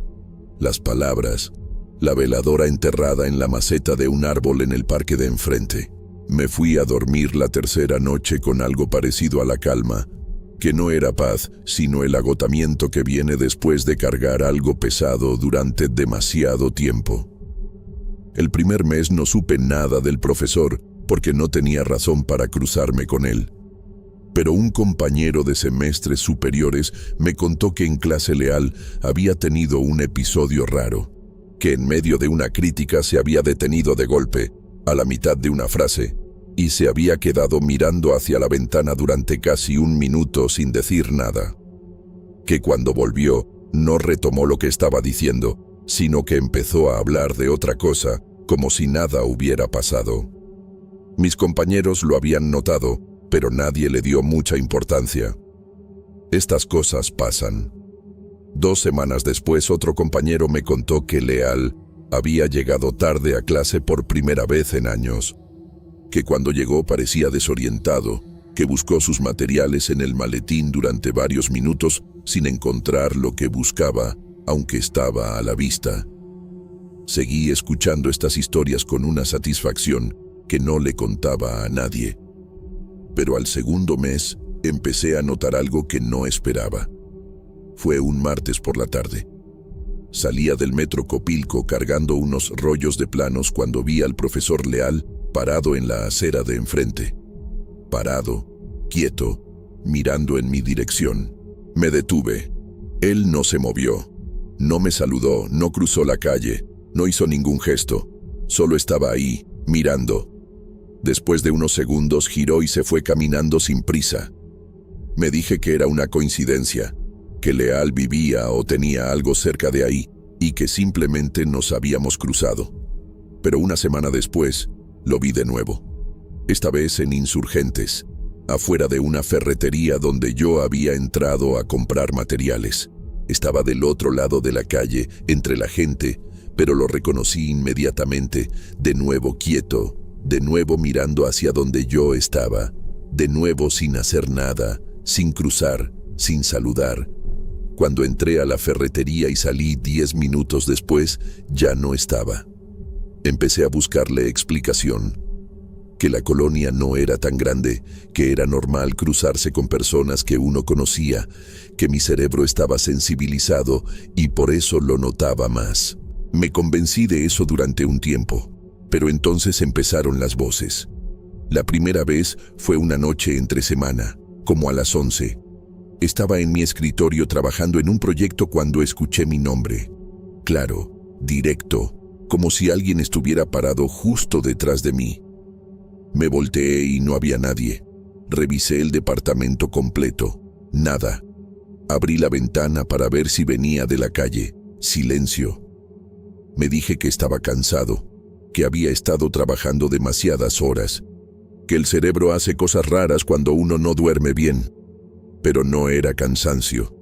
las palabras, la veladora enterrada en la maceta de un árbol en el parque de enfrente. Me fui a dormir la tercera noche con algo parecido a la calma, que no era paz, sino el agotamiento que viene después de cargar algo pesado durante demasiado tiempo. El primer mes no supe nada del profesor porque no tenía razón para cruzarme con él. Pero un compañero de semestres superiores me contó que en clase Leal había tenido un episodio raro, que en medio de una crítica se había detenido de golpe, a la mitad de una frase, y se había quedado mirando hacia la ventana durante casi 1 minuto sin decir nada. Que cuando volvió, no retomó lo que estaba diciendo, sino que empezó a hablar de otra cosa, como si nada hubiera pasado. Mis compañeros lo habían notado, pero nadie le dio mucha importancia. Estas cosas pasan. 2 semanas después, otro compañero me contó que Leal había llegado tarde a clase por primera vez en años, que cuando llegó parecía desorientado, que buscó sus materiales en el maletín durante varios minutos sin encontrar lo que buscaba, aunque estaba a la vista. Seguí escuchando estas historias con una satisfacción que no le contaba a nadie. Pero al segundo mes empecé a notar algo que no esperaba. Fue un martes por la tarde. Salía del metro Copilco cargando unos rollos de planos cuando vi al profesor Leal parado en la acera de enfrente. Parado, quieto, mirando en mi dirección. Me detuve. Él no se movió. No me saludó, no cruzó la calle, no hizo ningún gesto. Solo estaba ahí, mirando. Después de unos segundos giró y se fue caminando sin prisa. Me dije que era una coincidencia, que Leal vivía o tenía algo cerca de ahí y que simplemente nos habíamos cruzado. Pero una semana después, lo vi de nuevo. Esta vez en Insurgentes, afuera de una ferretería donde yo había entrado a comprar materiales. Estaba del otro lado de la calle, entre la gente, pero lo reconocí inmediatamente, de nuevo quieto, de nuevo mirando hacia donde yo estaba, de nuevo sin hacer nada, sin cruzar, sin saludar. Cuando entré a la ferretería y salí 10 minutos después, ya no estaba. Empecé a buscarle explicación. Que la colonia no era tan grande, que era normal cruzarse con personas que uno conocía, que mi cerebro estaba sensibilizado y por eso lo notaba más. Me convencí de eso durante un tiempo, pero entonces empezaron las voces. La primera vez fue una noche entre semana, como a las 11. Estaba en mi escritorio trabajando en un proyecto cuando escuché mi nombre. Claro, directo, como si alguien estuviera parado justo detrás de mí. Me volteé y no había nadie. Revisé el departamento completo. Nada. Abrí la ventana para ver si venía de la calle. Silencio. Me dije que estaba cansado, que había estado trabajando demasiadas horas, que el cerebro hace cosas raras cuando uno no duerme bien. Pero no era cansancio.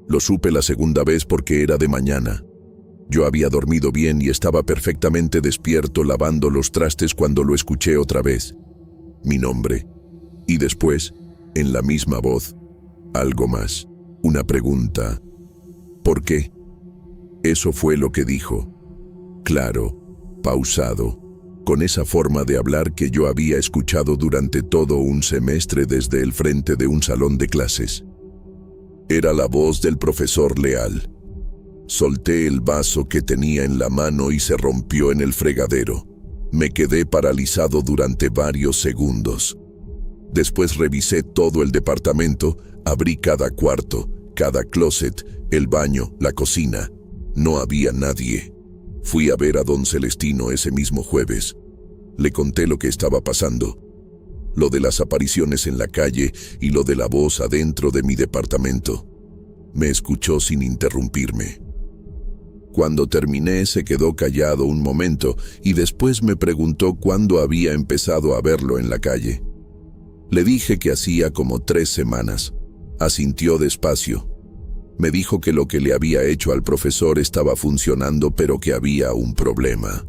Lo supe la segunda vez porque era de mañana. Yo había dormido bien y estaba perfectamente despierto lavando los trastes cuando lo escuché otra vez. Mi nombre. Y después, en la misma voz, algo más. Una pregunta. ¿Por qué? Eso fue lo que dijo. Claro, pausado, con esa forma de hablar que yo había escuchado durante todo un semestre desde el frente de un salón de clases. Era la voz del profesor Leal. Solté el vaso que tenía en la mano y se rompió en el fregadero. Me quedé paralizado durante varios segundos. Después revisé todo el departamento, abrí cada cuarto, cada closet, el baño, la cocina. No había nadie. Fui a ver a don Celestino ese mismo jueves. Le conté lo que estaba pasando, lo de las apariciones en la calle y lo de la voz adentro de mi departamento. Me escuchó sin interrumpirme. Cuando terminé, se quedó callado un momento y después me preguntó cuándo había empezado a verlo en la calle. Le dije que hacía como 3 semanas. Asintió despacio. Me dijo que lo que le había hecho al profesor estaba funcionando, pero que había un problema.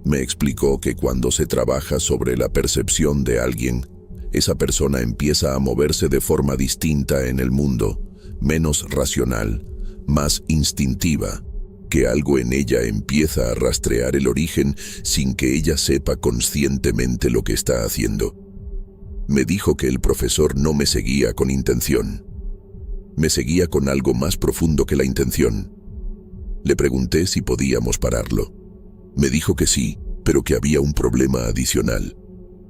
Me explicó que cuando se trabaja sobre la percepción de alguien, esa persona empieza a moverse de forma distinta en el mundo, menos racional, más instintiva, que algo en ella empieza a rastrear el origen sin que ella sepa conscientemente lo que está haciendo. Me dijo que el profesor no me seguía con intención. Me seguía con algo más profundo que la intención. Le pregunté si podíamos pararlo. Me dijo que sí, pero que había un problema adicional,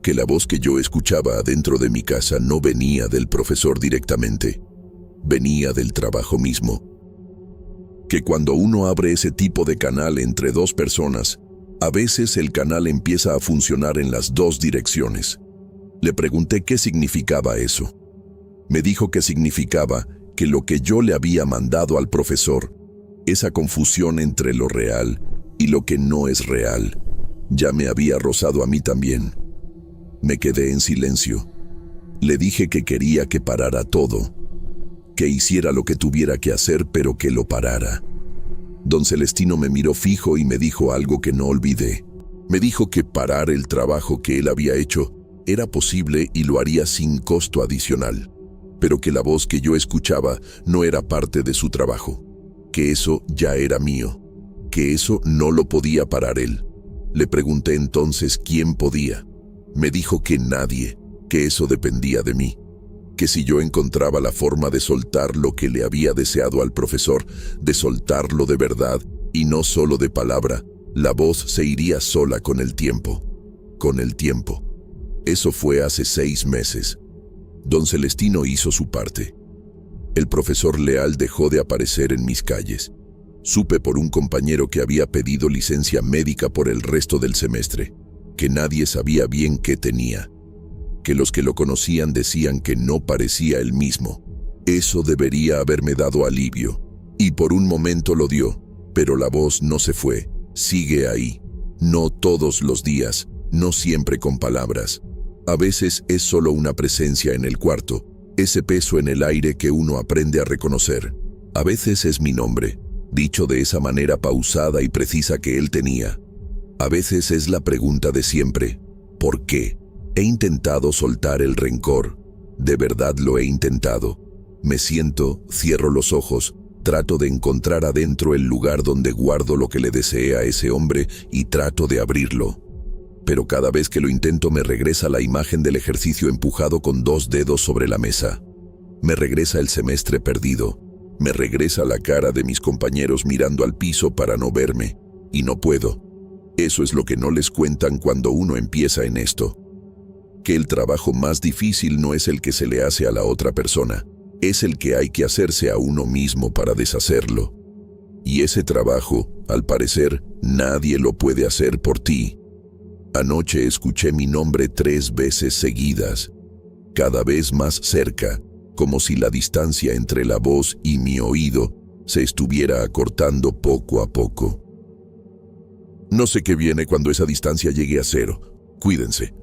que la voz que yo escuchaba adentro de mi casa no venía del profesor directamente, venía del trabajo mismo. Que cuando uno abre ese tipo de canal entre 2 personas, a veces el canal empieza a funcionar en las 2 direcciones. Le pregunté qué significaba eso. Me dijo que significaba que lo que yo le había mandado al profesor, esa confusión entre lo real y lo que no es real, ya me había rozado a mí también. Me quedé en silencio. Le dije que quería que parara todo, que hiciera lo que tuviera que hacer, pero que lo parara. Don Celestino me miró fijo y me dijo algo que no olvidé. Me dijo que parar el trabajo que él había hecho era posible y lo haría sin costo adicional, pero que la voz que yo escuchaba no era parte de su trabajo, que eso ya era mío, que eso no lo podía parar él. Le pregunté entonces quién podía. Me dijo que nadie, que eso dependía de mí, que si yo encontraba la forma de soltar lo que le había deseado al profesor, de soltarlo de verdad y no solo de palabra, la voz se iría sola con el tiempo. Con el tiempo. Eso fue hace 6 meses. Don Celestino hizo su parte. El profesor Leal dejó de aparecer en mis calles. Supe por un compañero que había pedido licencia médica por el resto del semestre, que nadie sabía bien qué tenía, que los que lo conocían decían que no parecía el mismo. Eso debería haberme dado alivio, y por un momento lo dio, pero la voz no se fue, sigue ahí. No todos los días, no siempre con palabras. A veces es solo una presencia en el cuarto, ese peso en el aire que uno aprende a reconocer. A veces es mi nombre, dicho de esa manera pausada y precisa que él tenía. A veces es la pregunta de siempre, ¿por qué? He intentado soltar el rencor, de verdad lo he intentado. Me siento, cierro los ojos, trato de encontrar adentro el lugar donde guardo lo que le deseé a ese hombre y trato de abrirlo. Pero cada vez que lo intento me regresa la imagen del ejercicio empujado con 2 dedos sobre la mesa. Me regresa el semestre perdido. Me regresa la cara de mis compañeros mirando al piso para no verme, y no puedo. Eso es lo que no les cuentan cuando uno empieza en esto. Que el trabajo más difícil no es el que se le hace a la otra persona, es el que hay que hacerse a uno mismo para deshacerlo. Y ese trabajo, al parecer, nadie lo puede hacer por ti. Anoche escuché mi nombre 3 veces seguidas, cada vez más cerca, como si la distancia entre la voz y mi oído se estuviera acortando poco a poco. No sé qué viene cuando esa distancia llegue a 0. Cuídense.